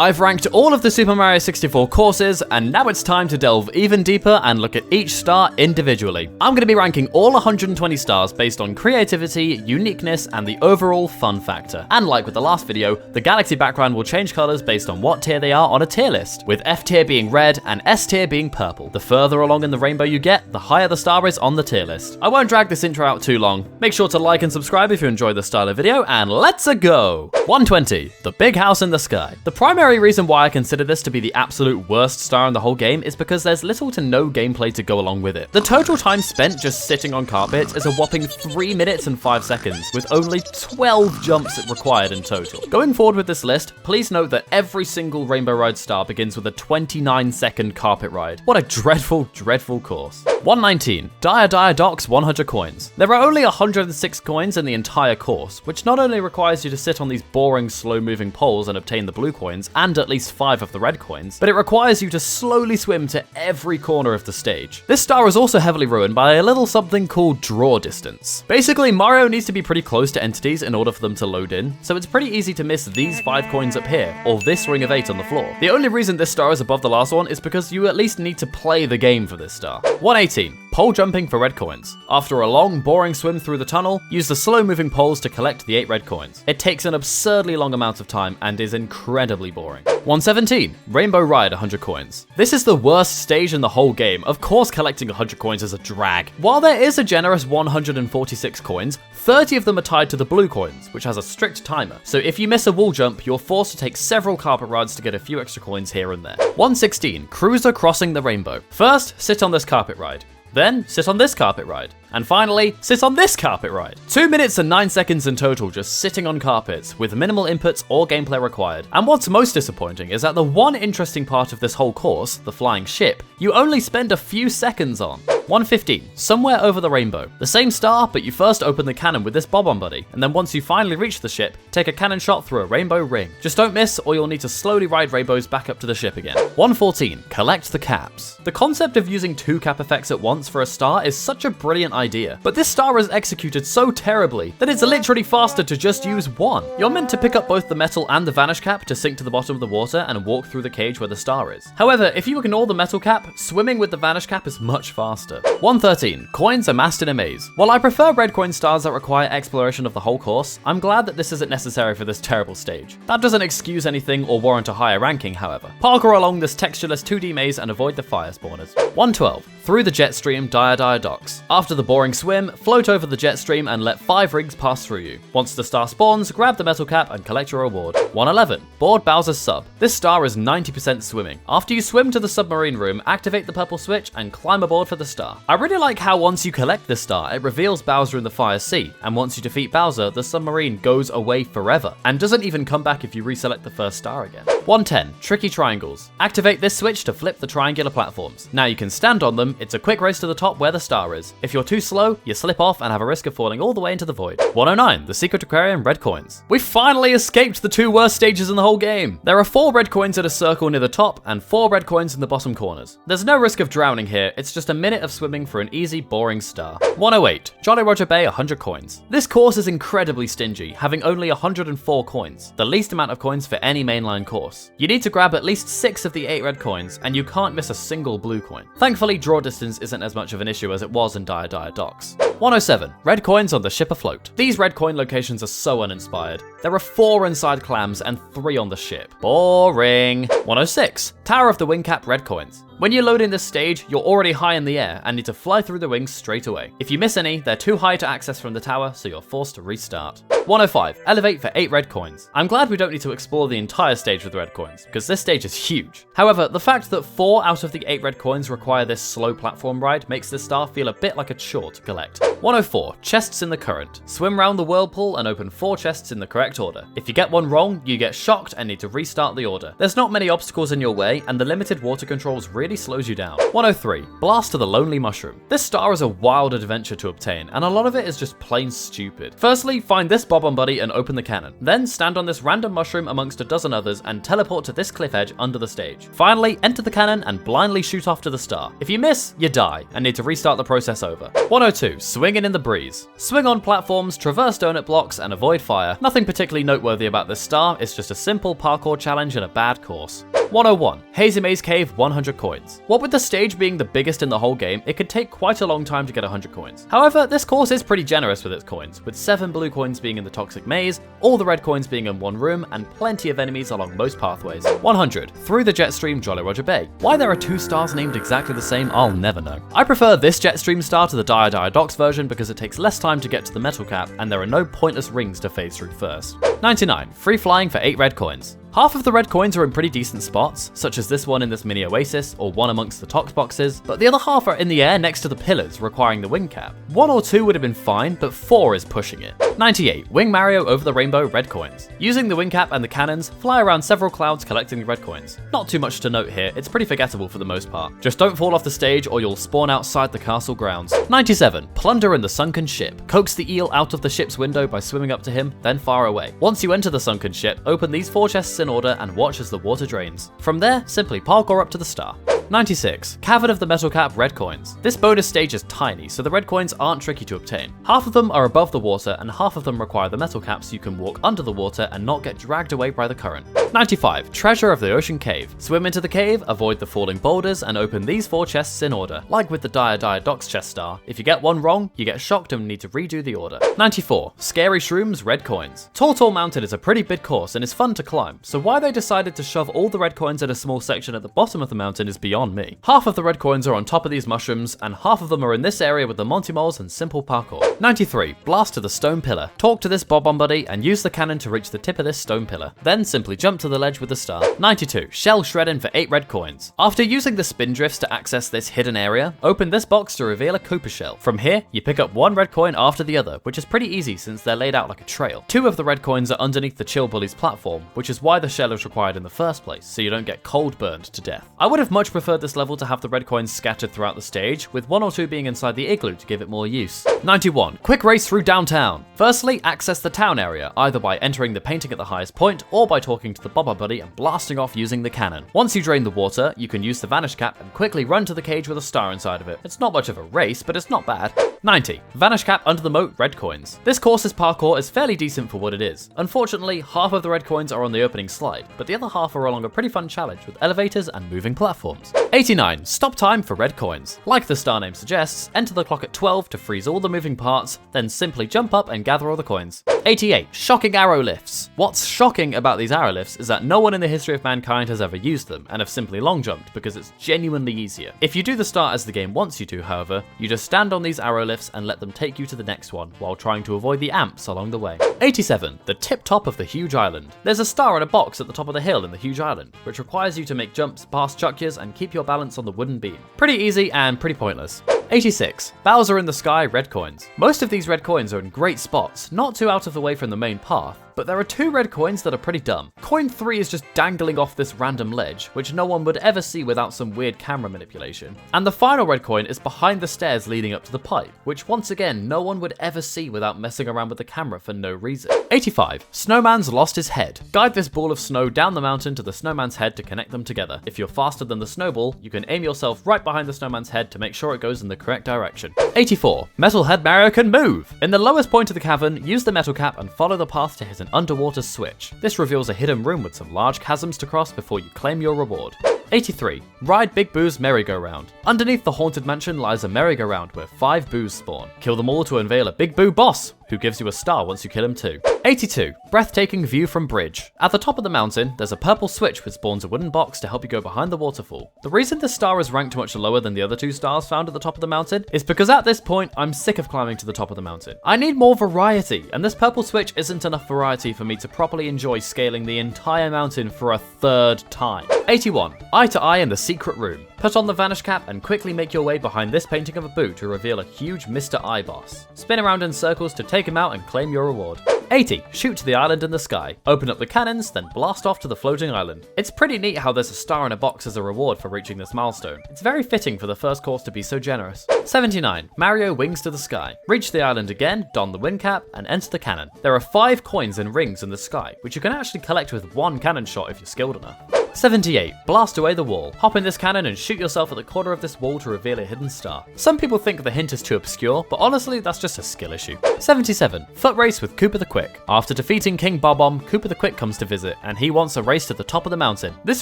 I've ranked all of the Super Mario 64 courses, and now it's time to delve even deeper and look at each star individually. I'm going to be ranking all 120 stars based on creativity, uniqueness, and the overall fun factor. And like with the last video, the galaxy background will change colors based on what tier they are on a tier list, with F tier being red and S tier being purple. The further along in the rainbow you get, the higher the star is on the tier list. I won't drag this intro out too long. Make sure to like and subscribe if you enjoy this style of video, and let's go! 120, the big house in the sky. The primary reason why I consider this to be the absolute worst star in the whole game is because there's little to no gameplay to go along with it. The total time spent just sitting on carpets is a whopping 3 minutes and 5 seconds, with only 12 jumps required in total. Going forward with this list, please note that every single Rainbow Ride star begins with a 29-second carpet ride. What a dreadful, dreadful course. 119, Dire Docks 100 coins. There are only 106 coins in the entire course, which not only requires you to sit on these boring, slow-moving poles and obtain the blue coins, and at least 5 of the red coins, but it requires you to slowly swim to every corner of the stage. This star is also heavily ruined by a little something called draw distance. Basically, Mario needs to be pretty close to entities in order for them to load in, so it's pretty easy to miss these 5 coins up here, or this ring of 8 on the floor. The only reason this star is above the last one is because you at least need to play the game for this star. 118, pole jumping for red coins. After a long, boring swim through the tunnel, use the slow-moving poles to collect the 8 red coins. It takes an absurdly long amount of time and is incredibly boring. 117, Rainbow Ride 100 coins. This is the worst stage in the whole game. Of course, collecting 100 coins is a drag. While there is a generous 146 coins, 30 of them are tied to the blue coins, which has a strict timer. So if you miss a wall jump, you're forced to take several carpet rides to get a few extra coins here and there. 116, Cruiser Crossing the Rainbow. First, sit on this carpet ride. Then, sit on this carpet ride. And finally, sit on this carpet ride. 2 minutes and 9 seconds in total just sitting on carpets, with minimal inputs or gameplay required. And what's most disappointing is that the one interesting part of this whole course, the flying ship, you only spend a few seconds on. 115, Somewhere Over the Rainbow. The same star, but you first open the cannon with this bob-on buddy, and then once you finally reach the ship, take a cannon shot through a rainbow ring. Just don't miss, or you'll need to slowly ride rainbows back up to the ship again. 114, Collect the caps. The concept of using 2 cap effects at once for a star is such a brilliant idea, but this star is executed so terribly that it's literally faster to just use 1. You're meant to pick up both the metal and the vanish cap to sink to the bottom of the water and walk through the cage where the star is. However, if you ignore the metal cap, swimming with the vanish cap is much faster. 113, Coins amassed in a maze. While I prefer red coin stars that require exploration of the whole course, I'm glad that this isn't necessary for this terrible stage. That doesn't excuse anything or warrant a higher ranking, however. Parkour along this textureless 2D maze and avoid the fire spawners. 112, Through the jet stream Dire Docks. After the boring swim, float over the jet stream and let 5 rings pass through you. Once the star spawns, grab the metal cap and collect your reward. 111, Board Bowser's sub. This star is 90% swimming. After you swim to the submarine room, activate the purple switch and climb aboard for the star. I really like how once you collect this star, it reveals Bowser in the Fire Sea, and once you defeat Bowser, the submarine goes away forever, and doesn't even come back if you reselect the first star again. 110, Tricky Triangles. Activate this switch to flip the triangular platforms. Now you can stand on them, it's a quick race to the top where the star is. If you're too slow, you slip off and have a risk of falling all the way into the void. 109, The Secret Aquarium red coins. We finally escaped the 2 worst stages in the whole game. There are 4 red coins at a circle near the top and 4 red coins in the bottom corners. There's no risk of drowning here, it's just a minute of swimming for an easy, boring star. 108, Jolly Roger Bay 100 coins. This course is incredibly stingy, having only 104 coins, the least amount of coins for any mainline course. You need to grab at least 6 of the 8 red coins, and you can't miss a single blue coin. Thankfully, draw distance isn't as much of an issue as it was in Dire Docks. 107, Red coins on the ship afloat. These red coin locations are so uninspired. There are 4 inside clams and 3 on the ship. Boring. 106, Tower of the Wingcap red coins. When you load in this stage, you're already high in the air and need to fly through the wings straight away. If you miss any, they're too high to access from the tower, so you're forced to restart. 105, Elevate for 8 red coins. I'm glad we don't need to explore the entire stage with red coins, because this stage is huge. However, the fact that 4 out of the 8 red coins require this slow platform ride makes this star feel a bit like a chore to collect. 104, Chests in the Current. Swim round the whirlpool and open 4 chests in the correct order. If you get one wrong, you get shocked and need to restart the order. There's not many obstacles in your way, way, and the limited water controls really slows you down. 103. Blast to the Lonely Mushroom. This star is a wild adventure to obtain, and a lot of it is just plain stupid. Firstly, find this Bob-omb buddy and open the cannon. Then stand on this random mushroom amongst a dozen others and teleport to this cliff edge under the stage. Finally, enter the cannon and blindly shoot off to the star. If you miss, you die and need to restart the process over. 102. Swinging in the Breeze. Swing on platforms, traverse donut blocks, and avoid fire. Nothing particularly noteworthy about this star, it's just a simple parkour challenge in a bad course. 101. Hazy Maze Cave, 100 coins. What with the stage being the biggest in the whole game, it could take quite a long time to get 100 coins. However, this course is pretty generous with its coins, with 7 blue coins being in the toxic maze, all the red coins being in one room, and plenty of enemies along most pathways. 100. Through the Jetstream Jolly Roger Bay. Why there are 2 stars named exactly the same, I'll never know. I prefer this Jetstream star to the Dire Dire Docks version because it takes less time to get to the metal cap, and there are no pointless rings to phase through first. 99. Free flying for 8 red coins. Half of the red coins are in pretty decent spots, such as this one in this mini oasis, or one amongst the tox boxes, but the other half are in the air next to the pillars, requiring the wing cap. 1 or 2 would have been fine, but 4 is pushing it. 98. Wing Mario over the rainbow red coins. Using the wing cap and the cannons, fly around several clouds collecting the red coins. Not too much to note here, it's pretty forgettable for the most part. Just don't fall off the stage or you'll spawn outside the castle grounds. 97. Plunder in the sunken ship. Coax the eel out of the ship's window by swimming up to him, then far away. Once you enter the sunken ship, open these 4 chests in order and watch as the water drains. From there, simply parkour up to the star. 96. Cavern of the Metal Cap red coins. This bonus stage is tiny, so the red coins aren't tricky to obtain. Half of them are above the water and half of them require the metal cap so you can walk under the water and not get dragged away by the current. 95. Treasure of the Ocean Cave. Swim into the cave, avoid the falling boulders, and open these 4 chests in order. Like with the Dire Dire Docks chest star, if you get one wrong, you get shocked and need to redo the order. 94. Scary Shrooms red coins. Tall Mountain is a pretty big course and is fun to climb, so why they decided to shove all the red coins in a small section at the bottom of the mountain is beyond me. Half of the red coins are on top of these mushrooms, and half of them are in this area with the Monty Moles and simple parkour. 93. Blast to the stone pillar. Talk to this Bob-omb buddy and use the cannon to reach the tip of this stone pillar. Then simply jump to the ledge with the star. 92. Shell shredding for 8 red coins. After using the spin drifts to access this hidden area, open this box to reveal a Koopa shell. From here, you pick up 1 red coin after the other, which is pretty easy since they're laid out like a trail. 2 of the red coins are underneath the Chill Bullies platform, which is why the shell is required in the first place, so you don't get cold burned to death. I would have much preferred this level to have the red coins scattered throughout the stage, with 1 or 2 being inside the igloo to give it more use. 91. Quick race through downtown. Firstly, access the town area, either by entering the painting at the highest point, or by talking to the Bob-omb buddy and blasting off using the cannon. Once you drain the water, you can use the vanish cap and quickly run to the cage with a star inside of it. It's not much of a race, but it's not bad. 90. Vanish cap under the moat red coins. This course's parkour is fairly decent for what it is. Unfortunately, half of the red coins are on the opening slide, but the other half are along a pretty fun challenge with elevators and moving platforms. 89. Stop time for red coins. Like the star name suggests, enter the clock at 12 to freeze all the moving parts, then simply jump up and gather all the coins. 88. Shocking arrow lifts. What's shocking about these arrow lifts is that no one in the history of mankind has ever used them and have simply long jumped because it's genuinely easier. If you do the star as the game wants you to, however, you just stand on these arrow lifts and let them take you to the next one while trying to avoid the amps along the way. 87. The tip top of the huge island. There's a star in a box at the top of the hill in the huge island, which requires you to make jumps past chuckyas and keep your balance on the wooden beam. Pretty easy and pretty pointless. 86. Bowser in the Sky red coins. Most of these red coins are in great spots, not too out of the way from the main path, but there are 2 red coins that are pretty dumb. Coin 3 is just dangling off this random ledge, which no one would ever see without some weird camera manipulation. And the final red coin is behind the stairs leading up to the pipe, which once again no one would ever see without messing around with the camera for no reason. 85. Snowman's lost his head. Guide this ball of snow down the mountain to the snowman's head to connect them together. If you're faster than the snowball, you can aim yourself right behind the snowman's head to make sure it goes in the correct direction. 84. Metalhead Mario can move! In the lowest point of the cavern, use the metal cap and follow the path to hit an underwater switch. This reveals a hidden room with some large chasms to cross before you claim your reward. 83. Ride Big Boo's merry-go-round. Underneath the haunted mansion lies a merry-go-round where 5 boos spawn. Kill them all to unveil a Big Boo boss, who gives you a star once you kill him too. 82. Breathtaking view from bridge. At the top of the mountain, there's a purple switch which spawns a wooden box to help you go behind the waterfall. The reason this star is ranked much lower than the other 2 stars found at the top of the mountain is because at this point, I'm sick of climbing to the top of the mountain. I need more variety, and this purple switch isn't enough variety for me to properly enjoy scaling the entire mountain for a 3rd time. 81. Eye to Eye in the secret room. Put on the vanish cap and quickly make your way behind this painting of a Boo to reveal a huge Mr. I boss. Spin around in circles to take him out and claim your reward. 80. Shoot to the island in the sky. Open up the cannons, then blast off to the floating island. It's pretty neat how there's a star in a box as a reward for reaching this milestone. It's very fitting for the first course to be so generous. 79. Mario wings to the sky. Reach the island again, don the wing cap, and enter the cannon. There are 5 coins and rings in the sky, which you can actually collect with one cannon shot if you're skilled enough. 78. Blast away the wall. Hop in this cannon and shoot yourself at the corner of this wall to reveal a hidden star. Some people think the hint is too obscure, but honestly that's just a skill issue. 77. Foot race with Koopa the Quick. After defeating King Bob-omb, Koopa the Quick comes to visit, and he wants a race to the top of the mountain. This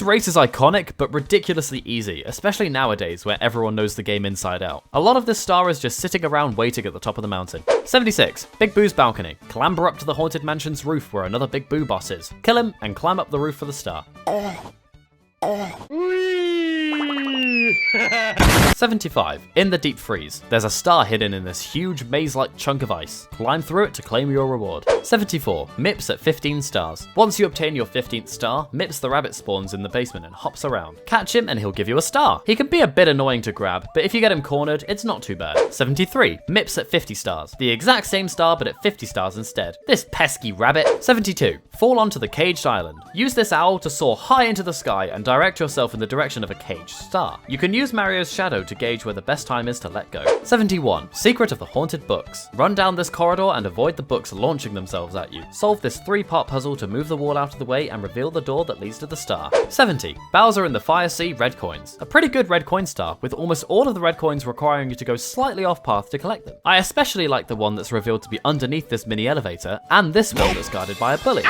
race is iconic, but ridiculously easy, especially nowadays where everyone knows the game inside out. A lot of this star is just sitting around waiting at the top of the mountain. 76. Big Boo's balcony. Clamber up to the Haunted Mansion's roof where another Big Boo boss is. Kill him and climb up the roof for the star. 75. In the deep freeze. There's a star hidden in this huge maze-like chunk of ice. Climb through it to claim your reward. 74. Mips at 15 stars. Once you obtain your 15th star, Mips the rabbit spawns in the basement and hops around. Catch him and he'll give you a star. He can be a bit annoying to grab, but if you get him cornered, it's not too bad. 73. Mips at 50 stars. The exact same star but at 50 stars instead. This pesky rabbit. 72. Fall onto the caged island. Use this owl to soar high into the sky and direct yourself in the direction of a caged star. You can use Mario's shadow to gauge where the best time is to let go. 71. Secret of the Haunted Books. Run down this corridor and avoid the books launching themselves at you. Solve this 3-part puzzle to move the wall out of the way and reveal the door that leads to the star. 70. Bowser in the Fire Sea red coins. A pretty good red coin star, with almost all of the red coins requiring you to go slightly off path to collect them. I especially like the one that's revealed to be underneath this mini elevator, and this one that's guarded by a bully.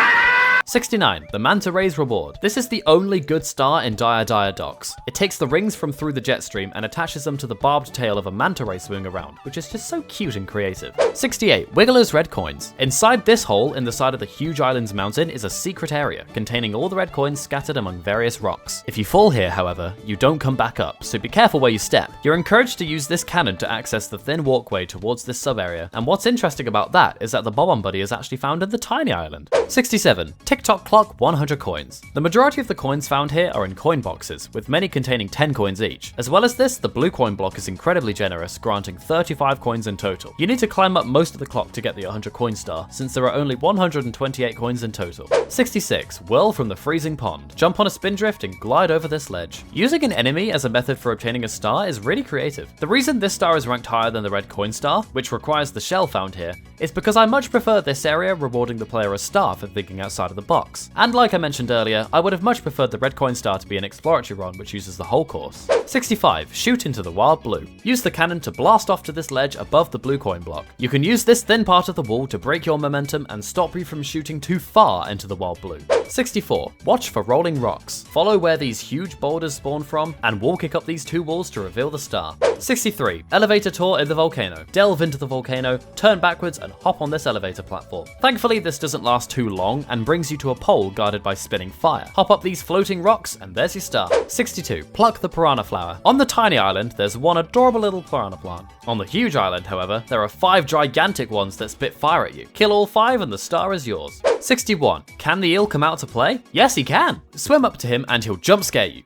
69. The Manta Ray's Reward. This is the only good star in Dire Dire Docks. It takes the rings from through the jet stream and attaches them to the barbed tail of a manta ray swinging around, which is just so cute and creative. 68. Wiggler's Red Coins. Inside this hole in the side of the huge island's mountain is a secret area containing all the red coins scattered among various rocks. If you fall here, however, you don't come back up, so be careful where you step. You're encouraged to use this cannon to access the thin walkway towards this sub-area, and what's interesting about that is that the Bob-omb Buddy is actually found in the tiny island. 67. TikTok Clock 100 coins. The majority of the coins found here are in coin boxes, with many containing 10 coins each. As well as this, the blue coin block is incredibly generous, granting 35 coins in total. You need to climb up most of the clock to get the 100 coin star, since there are only 128 coins in total. 66. Whirl from the freezing pond. Jump on a spindrift and glide over this ledge. Using an enemy as a method for obtaining a star is really creative. The reason this star is ranked higher than the red coin star, which requires the shell found here, is because I much prefer this area rewarding the player a star for thinking outside of the box. And like I mentioned earlier, I would have much preferred the red coin star to be an exploratory run which uses the whole course. 65. Shoot into the wild blue. Use the cannon to blast off to this ledge above the blue coin block. You can use this thin part of the wall to break your momentum and stop you from shooting too far into the wild blue. 64. Watch for rolling rocks. Follow where these huge boulders spawn from and wall kick up these 2 walls to reveal the star. 63. Elevator tour in the volcano. Delve into the volcano, turn backwards and hop on this elevator platform. Thankfully this doesn't last too long and brings you to a pole guarded by spinning fire. Hop up these floating rocks and there's your star. 62. Pluck the piranha flower. On the tiny island there's one adorable little piranha plant. On the huge island however, there are 5 gigantic ones that spit fire at you. Kill all 5 and the star is yours. 61. Can the eel come out to play? Yes he can! Swim up to him and he'll jump scare you.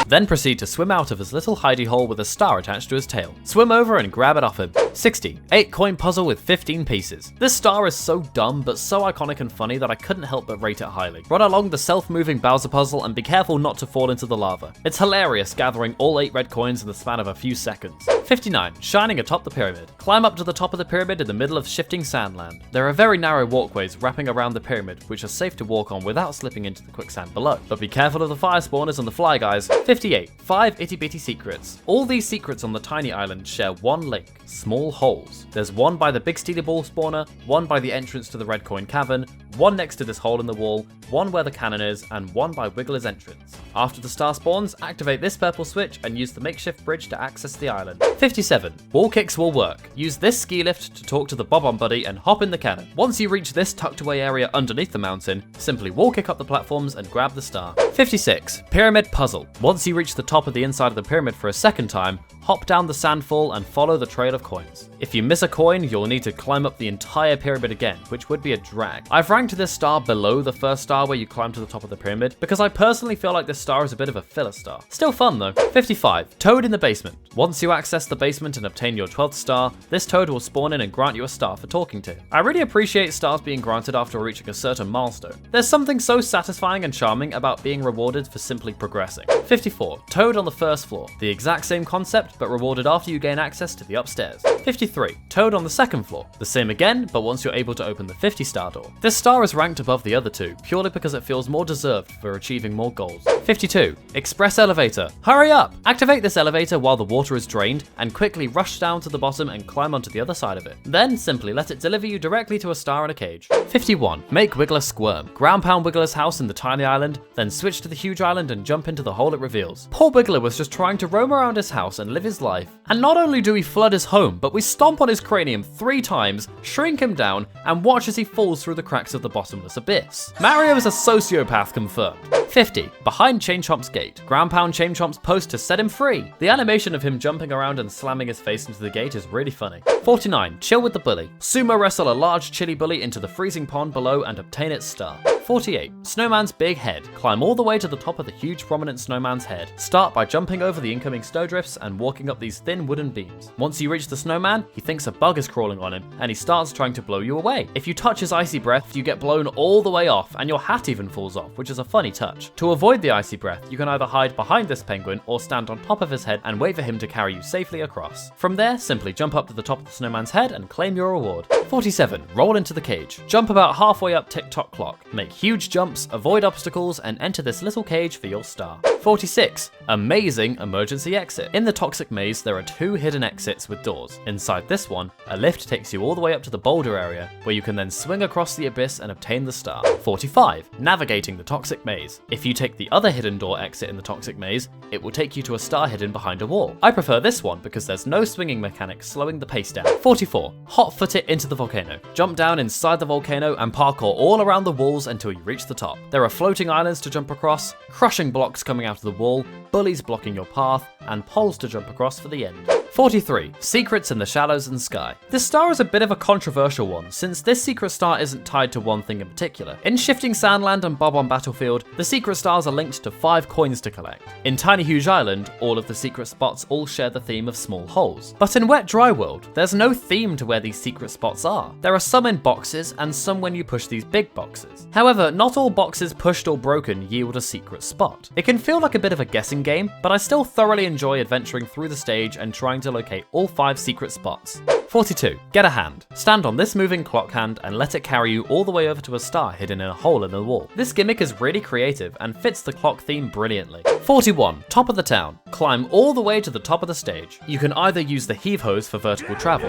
Then proceed to swim out of his little hidey hole with a star attached to his tail. Swim over and grab it off him. 60. 8 coin puzzle with 15 pieces. This star is so dumb but so iconic and funny that I couldn't help but rate it highly. Run along the self-moving Bowser puzzle and be careful not to fall into the lava. It's hilarious gathering all 8 red coins in the span of a few seconds. 59. Shining atop the pyramid. Climb up to the top of the pyramid in the middle of shifting sandland. There are very narrow walkways wrapping around the pyramid which are safe to walk on without slipping into the quicksand below. But be careful of the fire spawners on the fly guys. 58. 5 itty bitty secrets. All these secrets on the tiny island share one link. Small holes. There's one by the big steely ball spawner, one by the entrance to the red coin cavern, one next to this hole in the wall, one where the cannon is, and one by Wiggler's entrance. After the star spawns, activate this purple switch and use the makeshift bridge to access the island. 57. Wall kicks will work. Use this ski lift to talk to the Bob-omb Buddy and hop in the cannon. Once you reach this tucked away area underneath the mountain, simply wall kick up the platforms and grab the star. 56. Pyramid puzzle. Once you reach the top of the inside of the pyramid for a second time, hop down the sandfall and follow the trail of coins. If you miss a coin, you'll need to climb up the entire pyramid again, which would be a drag. I've ranked this star below the first star where you climb to the top of the pyramid, because I personally feel like this star is a bit of a filler star. Still fun though. 55. Toad in the basement. Once you access the basement and obtain your 12th star, this toad will spawn in and grant you a star for talking to. I really appreciate stars being granted after reaching a certain milestone. There's something so satisfying and charming about being rewarded for simply progressing. 54. Toad on the first floor. The exact same concept, but rewarded after you gain access to the upstairs. 53. Toad on the second floor. The same again, but once you're able to open the 50 star door. This star is ranked above the other two, purely because it feels more deserved for achieving more goals. 52. Express elevator. Hurry up! Activate this elevator while the water is drained, and quickly rush down to the bottom and climb onto the other side of it. Then simply let it deliver you directly to a star in a cage. 51. Make Wiggler squirm. Ground pound Wiggler's house in the tiny island, then switch to the huge island and jump into the hole it reveals. Poor Wiggler was just trying to roam around his house and live his life. And not only do we flood his home, but we stomp on his cranium 3 times, shrink him down, and watch as he falls through the cracks of the bottomless abyss. Mario is a sociopath confirmed. 50. Behind Chain Chomp's gate. Ground pound Chain Chomp's post to set him free. The animation of him jumping around and slamming his face into the gate is really funny. 49. Chill with the bully. Sumo wrestle a large chili bully into the freezing pond below and obtain its star. 48. Snowman's big head. Climb all the way to the top of the huge prominent snowman's head. Start by jumping over the incoming snowdrifts and walking up these thin wooden beams. Once you reach the snowman, he thinks a bug is crawling on him and he starts trying to blow you away. If you touch his icy breath, you get blown all the way off and your hat even falls off, which is a funny touch. To avoid the icy breath, you can either hide behind this penguin or stand on top of his head and wait for him to carry you safely across. From there, simply jump up to the top of the snowman's head and claim your reward. 47. Roll into the cage. Jump about halfway up tick-tock clock. Make huge jumps, avoid obstacles, and enter this little cage for your star. 46. Amazing emergency exit. In the toxic maze, there are 2 hidden exits with doors. Inside this one, a lift takes you all the way up to the boulder area, where you can then swing across the abyss and obtain the star. 45. Navigating the toxic maze. If you take the other hidden door exit in the toxic maze, it will take you to a star hidden behind a wall. I prefer this one because there's no swinging mechanic slowing the pace down. 44. Hot foot it into the volcano. Jump down inside the volcano and parkour all around the walls until you reach the top. There are floating islands to jump across, crushing blocks coming out of the wall, bullies blocking your path, and poles to jump across for the end. 43. Secrets in the shallows and sky. This star is a bit of a controversial one, since this secret star isn't tied to one thing in particular. In Shifting Sandland and Bob-omb Battlefield, the secret stars are linked to 5 coins to collect. In Tiny Huge Island, all of the secret spots all share the theme of small holes. But in Wet Dry World, there's no theme to where these secret spots are. There are some in boxes and some when you push these big boxes. However, not all boxes pushed or broken yield a secret spot. It can feel like a bit of a guessing game, but I still thoroughly enjoy adventuring through the stage and trying to locate all 5 secret spots. 42. Get a hand. Stand on this moving clock hand and let it carry you all the way over to a star hidden in a hole in the wall. This gimmick is really creative and fits the clock theme brilliantly. 41. Top of the town. Climb all the way to the top of the stage. You can either use the heave hose for vertical travel,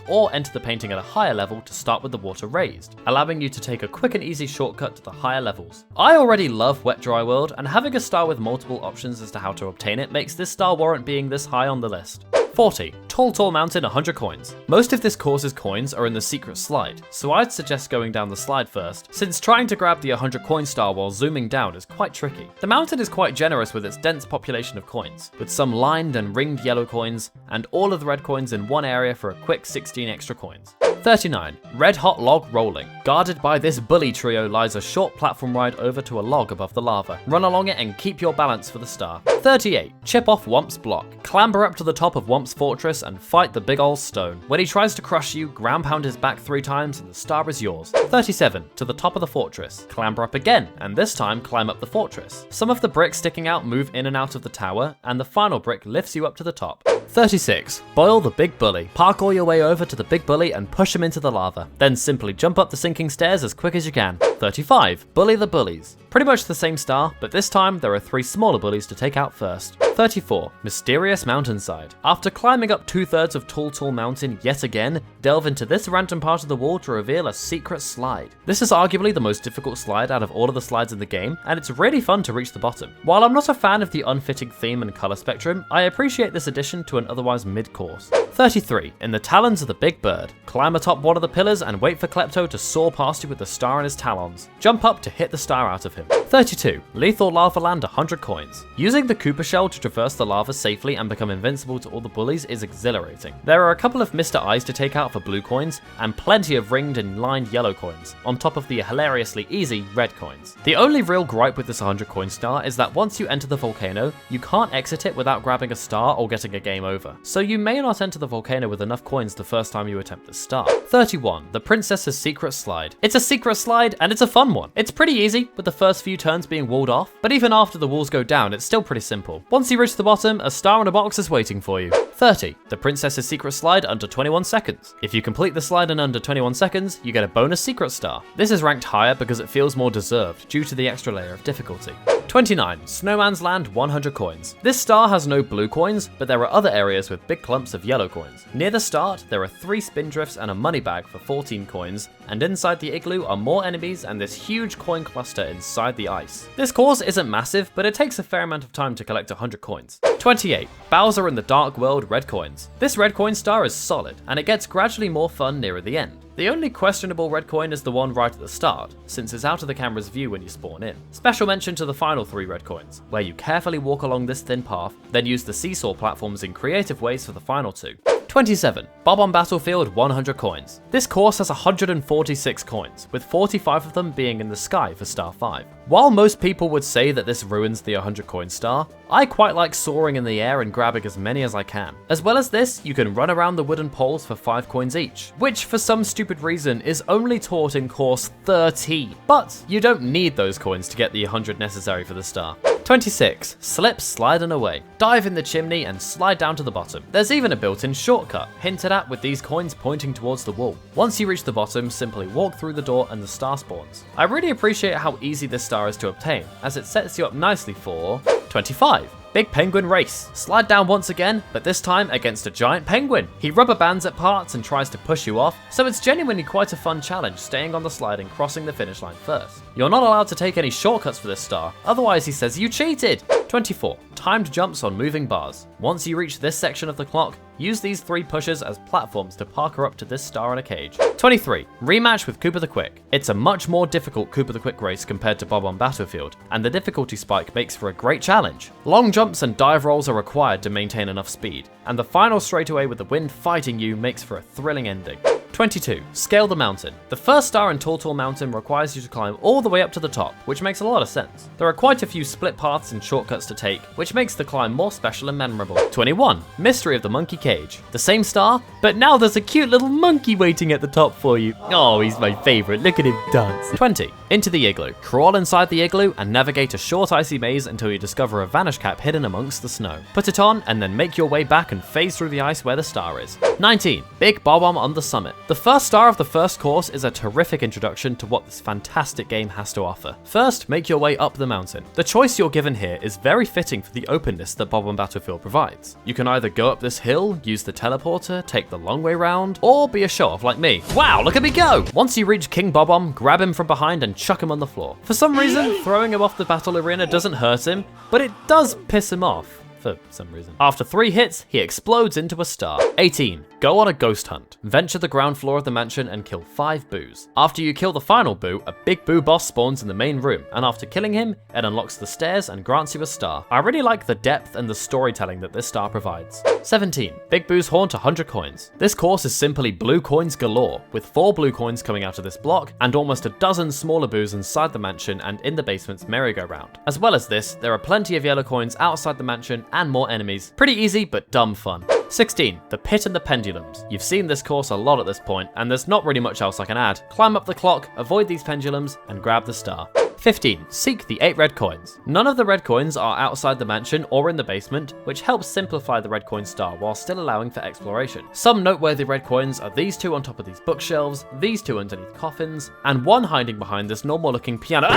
or enter the painting at a higher level to start with the water raised, allowing you to take a quick and easy shortcut to the higher levels. I already love Wet Dry World, and having a star with multiple options as to how to obtain it makes this star warrant being this high on the list. 40. Tall Mountain 100 coins. Most of this course's coins are in the secret slide, so I'd suggest going down the slide first, since trying to grab the 100 coin star while zooming down is quite tricky. The mountain is quite generous with its dense population of coins, with some lined and ringed yellow coins, and all of the red coins in one area for a quick 16 extra coins. 39. Red Hot Log Rolling. Guarded by this bully trio lies a short platform ride over to a log above the lava. Run along it and keep your balance for the star. 38. Chip off Womp's block. Clamber up to the top of Womp's fortress and fight the big ol' stone. When he tries to crush you, ground pound his back 3 times and the star is yours. 37. To the top of the fortress. Clamber up again, and this time climb up the fortress. Some of the bricks sticking out move in and out of the tower, and the final brick lifts you up to the top. 36. Boil the big bully. Parkour your way over to the big bully and push him into the lava. Then simply jump up the sinking stairs as quick as you can. 35. Bully the bullies. Pretty much the same star, but this time there are 3 smaller bullies to take out first. 34. Mysterious Mountainside. After climbing up 2/3 of Tall Mountain yet again, delve into this random part of the wall to reveal a secret slide. This is arguably the most difficult slide out of all of the slides in the game, and it's really fun to reach the bottom. While I'm not a fan of the unfitting theme and color spectrum, I appreciate this addition to to an otherwise mid-course. 33. In the talons of the big bird. Climb atop one of the pillars and wait for Klepto to soar past you with the star in his talons. Jump up to hit the star out of him. 32. Lethal Lava Land 100 coins. Using the Koopa Shell to traverse the lava safely and become invincible to all the bullies is exhilarating. There are a couple of Mr. Eyes to take out for blue coins, and plenty of ringed and lined yellow coins, on top of the hilariously easy red coins. The only real gripe with this 100 coin star is that once you enter the volcano, you can't exit it without grabbing a star or getting a game over, so you may not enter the volcano with enough coins the first time you attempt the star. 31. The Princess's Secret Slide. It's a secret slide, and it's a fun one. It's pretty easy, with the first few turns being walled off, but even after the walls go down, it's still pretty simple. Once you reach the bottom, a star in a box is waiting for you. 30. The Princess's Secret Slide under 21 seconds. If you complete the slide in under 21 seconds, you get a bonus secret star. This is ranked higher because it feels more deserved due to the extra layer of difficulty. 29. Snowman's Land 100 coins. This star has no blue coins, but there are other areas with big clumps of yellow coins. Near the start, there are 3 spin drifts and a money bag for 14 coins, and inside the igloo are more enemies and this huge coin cluster inside the ice. This course isn't massive, but it takes a fair amount of time to collect 100 coins. 28. Bowser in the Dark World red coins. This red coin star is solid, and it gets gradually more fun nearer the end. The only questionable red coin is the one right at the start, since it's out of the camera's view when you spawn in. Special mention to the final 3 red coins, where you carefully walk along this thin path, then use the seesaw platforms in creative ways for the final 2. 27. Bob-omb Battlefield 100 coins. This course has 146 coins, with 45 of them being in the sky for star 5. While most people would say that this ruins the 100 coin star, I quite like soaring in the air and grabbing as many as I can. As well as this, you can run around the wooden poles for 5 coins each, which for some stupid reason is only taught in course 30. But you don't need those coins to get the 100 necessary for the star. 26. Slip, slide and away. Dive in the chimney and slide down to the bottom. There's even a built-in shortcut, hinted at with these coins pointing towards the wall. Once you reach the bottom, simply walk through the door and the star spawns. I really appreciate how easy this star is to obtain, as it sets you up nicely for 25. Big Penguin Race. Slide down once again, but this time against a giant penguin. He rubber bands at parts and tries to push you off, so it's genuinely quite a fun challenge staying on the slide and crossing the finish line first. You're not allowed to take any shortcuts for this star, otherwise he says you cheated. 24. Timed jumps on moving bars. Once you reach this section of the clock, use these 3 pushes as platforms to park her up to this star in a cage. 23. Rematch with Koopa the Quick. It's a much more difficult Koopa the Quick race compared to Bob-omb Battlefield, and the difficulty spike makes for a great challenge. Long jumps and dive rolls are required to maintain enough speed, and the final straightaway with the wind fighting you makes for a thrilling ending. 22. Scale the mountain. The first star in Tall Mountain requires you to climb all the way up to the top, which makes a lot of sense. There are quite a few split paths and shortcuts to take, which makes the climb more special and memorable. 21. Mystery of the Monkey Cage. The same star, but now there's a cute little monkey waiting at the top for you. Oh, he's my favorite. Look at him dance. 20. Into the igloo. Crawl inside the igloo and navigate a short icy maze until you discover a vanish cap hidden amongst the snow. Put it on and then make your way back and phase through the ice where the star is. 19. Big Bob-omb on the summit. The first star of the first course is a terrific introduction to what this fantastic game has to offer. First, make your way up the mountain. The choice you're given here is very fitting for the openness that Bob-omb Battlefield provides. You can either go up this hill, use the teleporter, take the long way round, or be a show-off like me. Wow, look at me go! Once you reach King Bob-omb, grab him from behind and chuck him on the floor. For some reason, throwing him off the battle arena doesn't hurt him, but it does piss him off. For some reason. After 3 hits, he explodes into a star. 18. Go on a ghost hunt. Venture the ground floor of the mansion and kill 5 boos. After you kill the final boo, a big boo boss spawns in the main room, and after killing him, it unlocks the stairs and grants you a star. I really like the depth and the storytelling that this star provides. 17. Big boos haunt 100 coins. This course is simply blue coins galore, with 4 blue coins coming out of this block, and almost a dozen smaller boos inside the mansion and in the basement's merry-go-round. As well as this, there are plenty of yellow coins outside the mansion and more enemies. Pretty easy, but dumb fun. 16. The Pit and the Pendulums. You've seen this course a lot at this point, and there's not really much else I can add. Climb up the clock, avoid these pendulums, and grab the star. 15. Seek the 8 red coins. None of the red coins are outside the mansion or in the basement, which helps simplify the red coin star while still allowing for exploration. Some noteworthy red coins are these 2 on top of these bookshelves, these 2 underneath coffins, and 1 hiding behind this normal looking piano.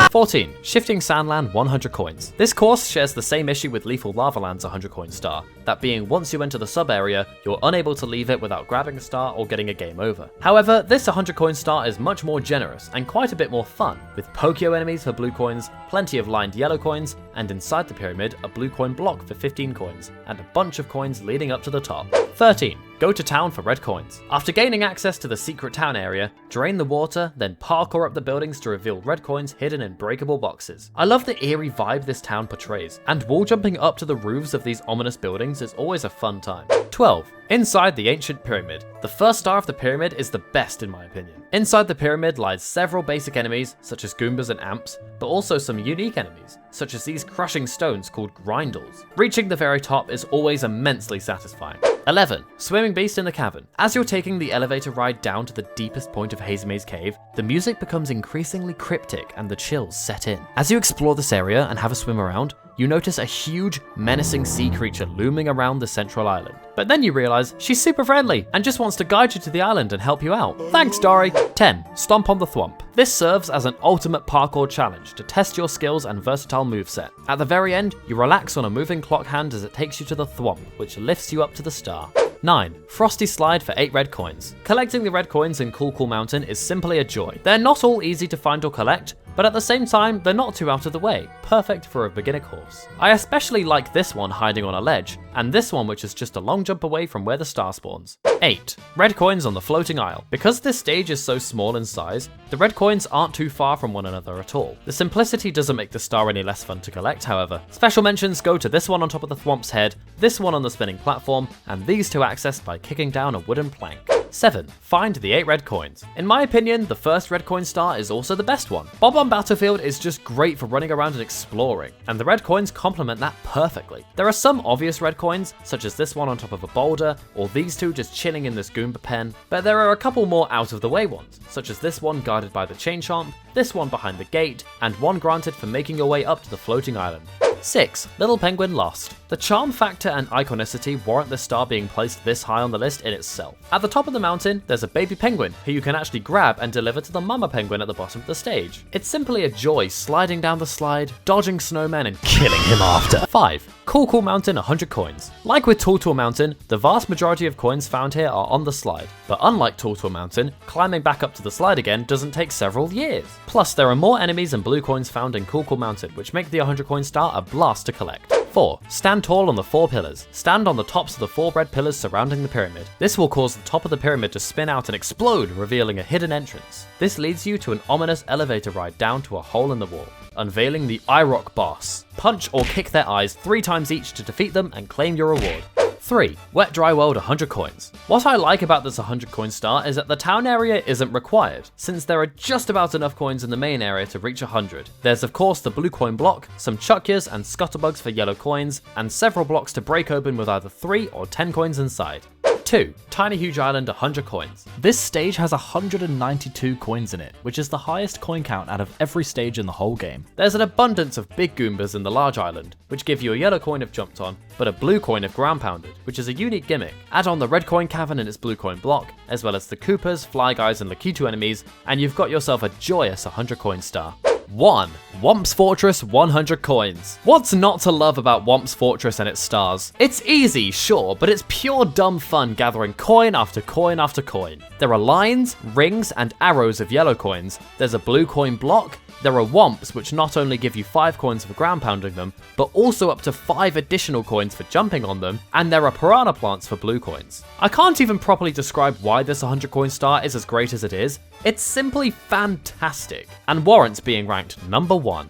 14. Shifting Sandland 100 coins. This course shares the same issue with Lethal Lava Land's 100 coin star, that being once you enter the sub area, you're unable to leave it without grabbing a star or getting a game over. However, this 100 coin star is much more generous and quite a bit more fun, with Pokio enemies for blue coins, plenty of lined yellow coins, and inside the pyramid, a blue coin block for 15 coins, and a bunch of coins leading up to the top. 13. Go to town for red coins. After gaining access to the secret town area, drain the water, then parkour up the buildings to reveal red coins hidden in breakable boxes. I love the eerie vibe this town portrays, and wall jumping up to the roofs of these ominous buildings is always a fun time. 12. Inside the ancient pyramid. The first star of the pyramid is the best in my opinion. Inside the pyramid lies several basic enemies, such as Goombas and Amps, but also some unique enemies, such as these crushing stones called Grindles. Reaching the very top is always immensely satisfying. 11. Swimming Beast in the Cavern. As you're taking the elevator ride down to the deepest point of Hazemaze Cave, the music becomes increasingly cryptic and the chills set in. As you explore this area and have a swim around, you notice a huge, menacing sea creature looming around the central island. But then you realize she's super friendly and just wants to guide you to the island and help you out. Thanks, Dory. 10. Stomp on the Thwomp. This serves as an ultimate parkour challenge to test your skills and versatile moveset. At the very end, you relax on a moving clock hand as it takes you to the Thwomp, which lifts you up to the star. 9. Frosty Slide for 8 red coins. Collecting the red coins in Cool Mountain is simply a joy. They're not all easy to find or collect, but at the same time, they're not too out of the way, perfect for a beginner course. I especially like this one hiding on a ledge, and this one which is just a long jump away from where the star spawns. 8. Red coins on the floating isle. Because this stage is so small in size, the red coins aren't too far from one another at all. The simplicity doesn't make the star any less fun to collect, however. Special mentions go to this one on top of the Thwomp's head, this one on the spinning platform, and these two accessed by kicking down a wooden plank. 7. Find the 8 red coins. In my opinion, the first red coin star is also the best one. Bob on Battlefield is just great for running around and exploring, and the red coins complement that perfectly. There are some obvious red coins, such as this one on top of a boulder, or these two just chilling in this Goomba pen, but there are a couple more out of the way ones, such as this one guarded by the chain chomp, this one behind the gate, and one granted for making your way up to the floating island. 6. Little Penguin Lost. The charm factor and iconicity warrant this star being placed this high on the list in itself. At the top of the mountain, there's a baby penguin who you can actually grab and deliver to the mama penguin at the bottom of the stage. It's simply a joy sliding down the slide, dodging snowmen, and killing him after. 5. Cool Mountain 100 coins. Like with Tall Mountain, the vast majority of coins found here are on the slide, but unlike Tall Mountain, climbing back up to the slide again doesn't take several years. Plus, there are more enemies and blue coins found in Cool Mountain, which make the 100 coin star a blast to collect. 4. Stand tall on the 4 pillars. Stand on the tops of the 4 red pillars surrounding the pyramid. This will cause the top of the pyramid to spin out and explode, revealing a hidden entrance. This leads you to an ominous elevator ride down to a hole in the wall, unveiling the IROC boss. Punch or kick their eyes 3 times each to defeat them and claim your reward. 3. Wet Dry World 100 coins. What I like about this 100 coin star is that the town area isn't required, since there are just about enough coins in the main area to reach 100. There's of course the blue coin block, some chuckyas and scuttlebugs for yellow coins, and several blocks to break open with either 3 or 10 coins inside. 2. Tiny Huge Island 100 coins. This stage has 192 coins in it, which is the highest coin count out of every stage in the whole game. There's an abundance of big Goombas in the large island, which give you a yellow coin if jumped on, but a blue coin if ground pounded, which is a unique gimmick. Add on the red coin cavern and its blue coin block, as well as the Koopas, Fly Guys, and Lakitu enemies, and you've got yourself a joyous 100 coin star. 1. Womp's Fortress 100 coins. What's not to love about Womp's Fortress and its stars? It's easy, sure, but it's pure dumb fun gathering coin after coin after coin. There are lines, rings, and arrows of yellow coins. There's a blue coin block. There are Womps, which not only give you 5 coins for ground pounding them, but also up to 5 additional coins for jumping on them, and there are Piranha Plants for blue coins. I can't even properly describe why this 100 coin star is as great as it is. It's simply fantastic, and warrants being ranked number 1.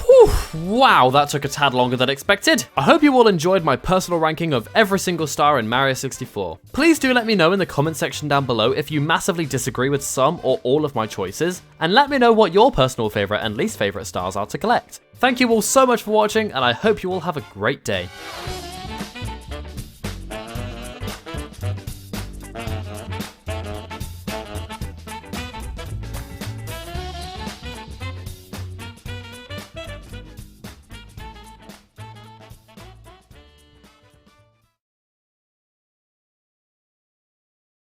Whew, wow, that took a tad longer than expected. I hope you all enjoyed my personal ranking of every single star in Mario 64. Please do let me know in the comment section down below if you massively disagree with some or all of my choices, and let me know what your personal favorite and least favorite stars are to collect. Thank you all so much for watching, and I hope you all have a great day.